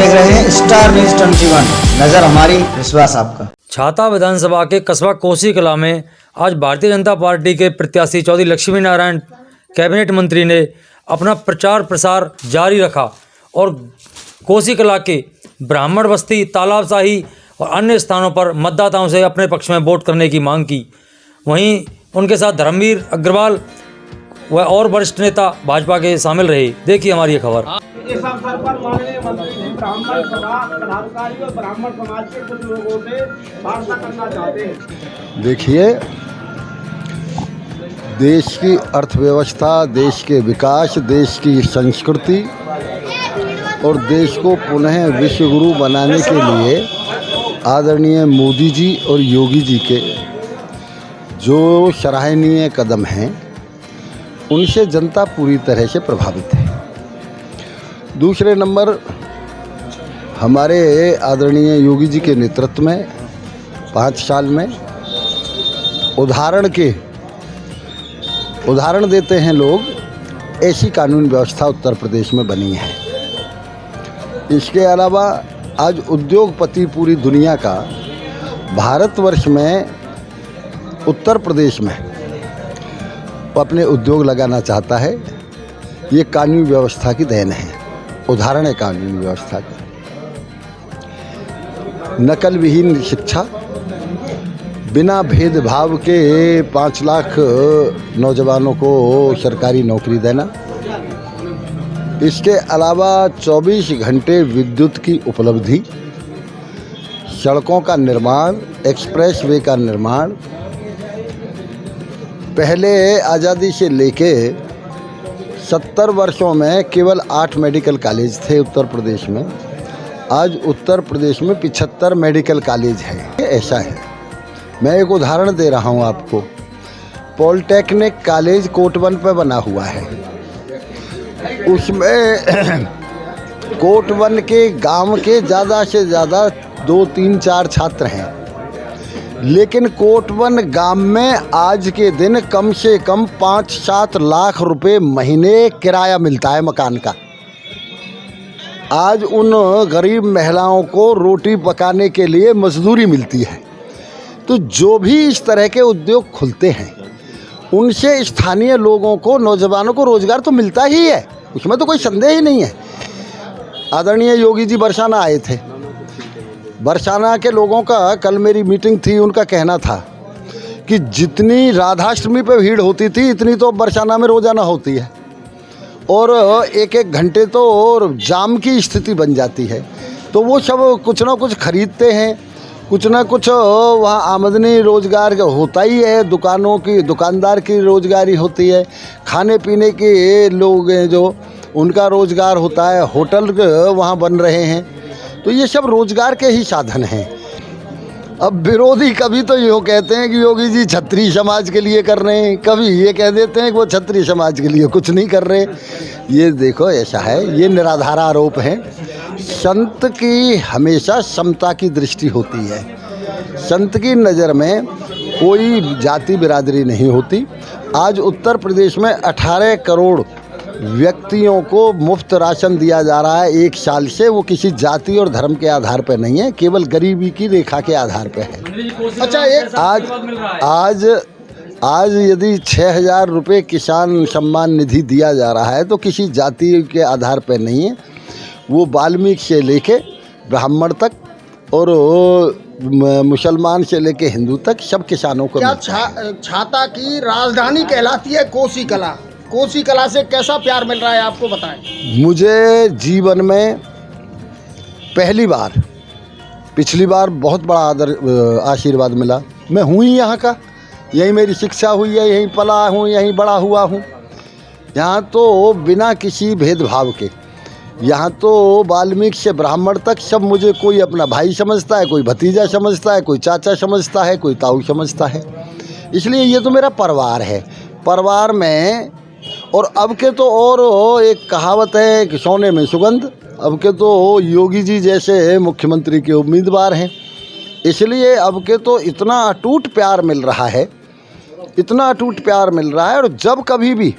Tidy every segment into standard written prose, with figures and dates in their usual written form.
देख रहे हैं स्टार न्यूज 21, नजर हमारी विश्वास आपका। छाता विधानसभा के कस्बा कोसी कला में आज भारतीय जनता पार्टी के प्रत्याशी चौधरी लक्ष्मी नारायण कैबिनेट मंत्री ने अपना प्रचार प्रसार जारी रखा और कोसी कला के ब्राह्मण बस्ती, तालाब शाही और अन्य स्थानों पर मतदाताओं से अपने पक्ष में वोट करने की मांग की। वहीं उनके साथ धर्मवीर अग्रवाल व और वरिष्ठ नेता भाजपा के शामिल रहे। देखिए हमारी ये खबर। इस अवसर पर माननीय मंत्री जी ब्राह्मण समाज पदाधिकारी और ब्राह्मण समाज के कुछ लोगों से वार्ता करना चाहते हैं। देखिए, देश की अर्थव्यवस्था, देश के विकास, देश की संस्कृति और देश को पुनः विश्व गुरु बनाने के लिए आदरणीय मोदी जी और योगी जी के जो सराहनीय कदम हैं, उनसे जनता पूरी तरह से प्रभावित है। दूसरे नंबर, हमारे आदरणीय योगी जी के नेतृत्व में 5 साल में उदाहरण देते हैं लोग, ऐसी कानून व्यवस्था उत्तर प्रदेश में बनी है। इसके अलावा आज उद्योगपति पूरी दुनिया का भारतवर्ष में उत्तर प्रदेश में अपने उद्योग लगाना चाहता है। ये कानूनी व्यवस्था की देन है, उदाहरण है कानूनी व्यवस्था का। नकल विहीन शिक्षा, बिना भेदभाव के 5 लाख नौजवानों को सरकारी नौकरी देना, इसके अलावा 24 घंटे विद्युत की उपलब्धि, सड़कों का निर्माण, एक्सप्रेस वे का निर्माण। पहले आज़ादी से लेके 70 वर्षों में केवल 8 मेडिकल कॉलेज थे उत्तर प्रदेश में। आज उत्तर प्रदेश में 75 मेडिकल कॉलेज है। ऐसा है, मैं एक उदाहरण दे रहा हूँ आपको। पॉलिटेक्निक कॉलेज कोटवन पे बना हुआ है। उसमें कोटवन के गांव के ज़्यादा से ज़्यादा 2, 3, 4 छात्र हैं, लेकिन कोटवन गांव में आज के दिन कम से कम 5-7 लाख रुपए महीने किराया मिलता है मकान का। आज उन गरीब महिलाओं को रोटी पकाने के लिए मजदूरी मिलती है। तो जो भी इस तरह के उद्योग खुलते हैं, उनसे स्थानीय लोगों को, नौजवानों को रोजगार तो मिलता ही है, उसमें तो कोई संदेह ही नहीं है। आदरणीय योगी जी बरसाना आए थे। बरसाना के लोगों का कल मेरी मीटिंग थी, उनका कहना था कि जितनी राधाष्टमी पे भीड़ होती थी, इतनी तो बरसाना में रोजाना होती है और 1-1 घंटे तो और जाम की स्थिति बन जाती है। तो वो सब कुछ ना कुछ खरीदते हैं, कुछ ना कुछ वहाँ आमदनी रोजगार होता ही है। दुकानों की, दुकानदार की रोजगारी होती है, खाने पीने के लोग हैं जो उनका रोजगार होता है, होटल वहाँ बन रहे हैं। तो ये सब रोजगार के ही साधन हैं। अब विरोधी कभी तो यूँ कहते हैं कि योगी जी क्षत्रिय समाज के लिए कर रहे हैं, कभी ये कह देते हैं कि वो क्षत्रिय समाज के लिए कुछ नहीं कर रहे। ये देखो, ऐसा है, ये निराधार आरोप है। संत की हमेशा समता की दृष्टि होती है। संत की नज़र में कोई जाति बिरादरी नहीं होती। आज उत्तर प्रदेश में 18 करोड़ व्यक्तियों को मुफ्त राशन दिया जा रहा है 1 साल से। वो किसी जाति और धर्म के आधार पर नहीं है, केवल गरीबी की रेखा के आधार पर है। अच्छा, आज यदि 6,000 रुपये किसान सम्मान निधि दिया जा रहा है तो किसी जाति के आधार पर नहीं है। वो वाल्मीकि से लेके ब्राह्मण तक और मुसलमान से लेके हिंदू तक सब किसानों को। छाता की राजधानी कहलाती है कोसी कला। कोसी कला से कैसा प्यार मिल रहा है आपको, बताएं। मुझे जीवन में पहली बार, पिछली बार बहुत बड़ा आशीर्वाद मिला। मैं हूँ ही यहाँ का, यहीं मेरी शिक्षा हुई है, यहीं पला हूँ, यहीं बड़ा हुआ हूँ। यहाँ तो बिना किसी भेदभाव के, यहाँ तो वाल्मीकि से ब्राह्मण तक सब मुझे कोई अपना भाई समझता है, कोई भतीजा समझता है, कोई चाचा समझता है, कोई ताऊ समझता है। इसलिए ये तो मेरा परिवार है। परिवार में और अब के तो और एक कहावत है कि सोने में सुगंध। अब के तो योगी जी जैसे मुख्यमंत्री के उम्मीदवार हैं, इसलिए अब के तो इतना अटूट प्यार मिल रहा है, इतना अटूट प्यार मिल रहा है। और जब कभी भी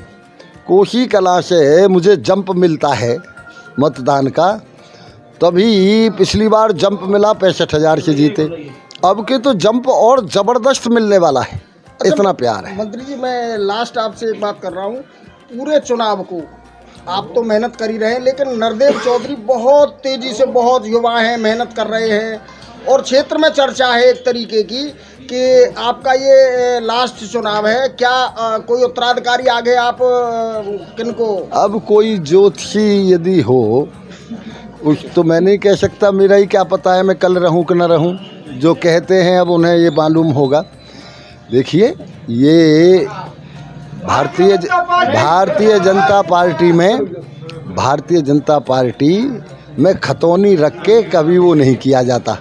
कोसी कला से मुझे जंप मिलता है मतदान का, तभी पिछली बार जंप मिला 65,000 से जीते। अब के तो जंप और ज़बरदस्त मिलने वाला है, इतना प्यार है। मंत्री जी, मैं लास्ट आपसे एक बात कर रहा हूँ। पूरे चुनाव को आप तो मेहनत कर ही रहे हैं, लेकिन नरदेव चौधरी बहुत तेज़ी से, बहुत युवा हैं, मेहनत कर रहे हैं और क्षेत्र में चर्चा है एक तरीके की कि आपका ये लास्ट चुनाव है। क्या कोई उत्तराधिकारी आगे आप किनको? अब कोई ज्योतिषी यदि हो, उस तो मैं नहीं कह सकता, मेरा ही क्या पता है मैं कल रहूं कि न रहूं। जो कहते हैं अब उन्हें ये मालूम होगा। देखिए, ये भारतीय जनता पार्टी में खतौनी रख के कभी वो नहीं किया जाता।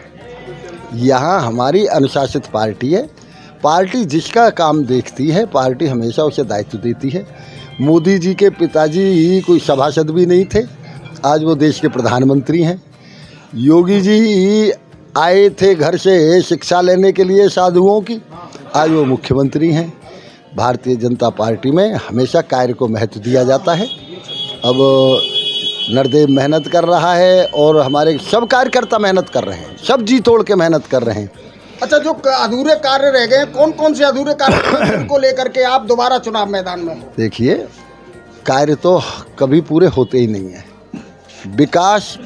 यहाँ हमारी अनुशासित पार्टी है। पार्टी जिसका काम देखती है, पार्टी हमेशा उसे दायित्व देती है। मोदी जी के पिताजी कोई सभासद भी नहीं थे, आज वो देश के प्रधानमंत्री हैं। योगी जी आए थे घर से शिक्षा लेने के लिए साधुओं की, आज वो मुख्यमंत्री हैं। भारतीय जनता पार्टी में हमेशा कार्य को महत्व दिया जाता है। अब नरदेव मेहनत कर रहा है और हमारे सब कार्यकर्ता मेहनत कर रहे हैं, सब जी तोड़ के मेहनत कर रहे हैं। अच्छा, जो अधूरे कार्य रह गए, कौन कौन से अधूरे कार्य को लेकर के आप दोबारा चुनाव मैदान में? देखिए, कार्य तो कभी पूरे होते ही नहीं है। विकास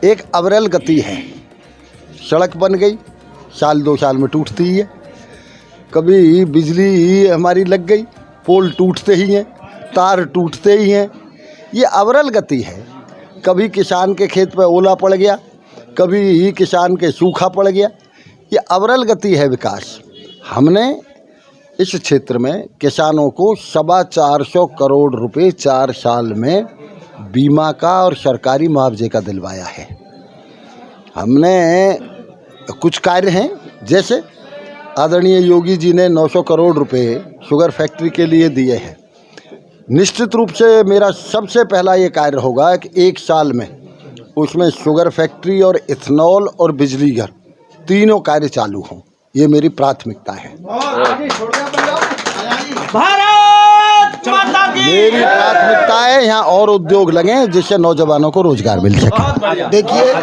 एक अविरल गति है। सड़क बन गई, साल 2 साल में टूटती ही है। कभी बिजली हमारी लग गई, पोल टूटते ही हैं, तार टूटते ही हैं। ये अविरल गति है। कभी किसान के खेत पे ओला पड़ गया, कभी किसान के सूखा पड़ गया। ये अविरल गति है विकास। हमने इस क्षेत्र में किसानों को 425 करोड़ रुपए 4 साल में बीमा का और सरकारी मुआवजे का दिलवाया है। हमने कुछ कार्य हैं, जैसे आदरणीय योगी जी ने 900 करोड़ रुपए शुगर फैक्ट्री के लिए दिए हैं। निश्चित रूप से मेरा सबसे पहला ये कार्य होगा कि 1 साल में उसमें शुगर फैक्ट्री और इथेनॉल और बिजली घर तीनों कार्य चालू हों। ये मेरी प्राथमिकता है। मेरी प्राथमिकता है यहाँ और उद्योग लगें जिससे नौजवानों को रोजगार मिल सके। देखिए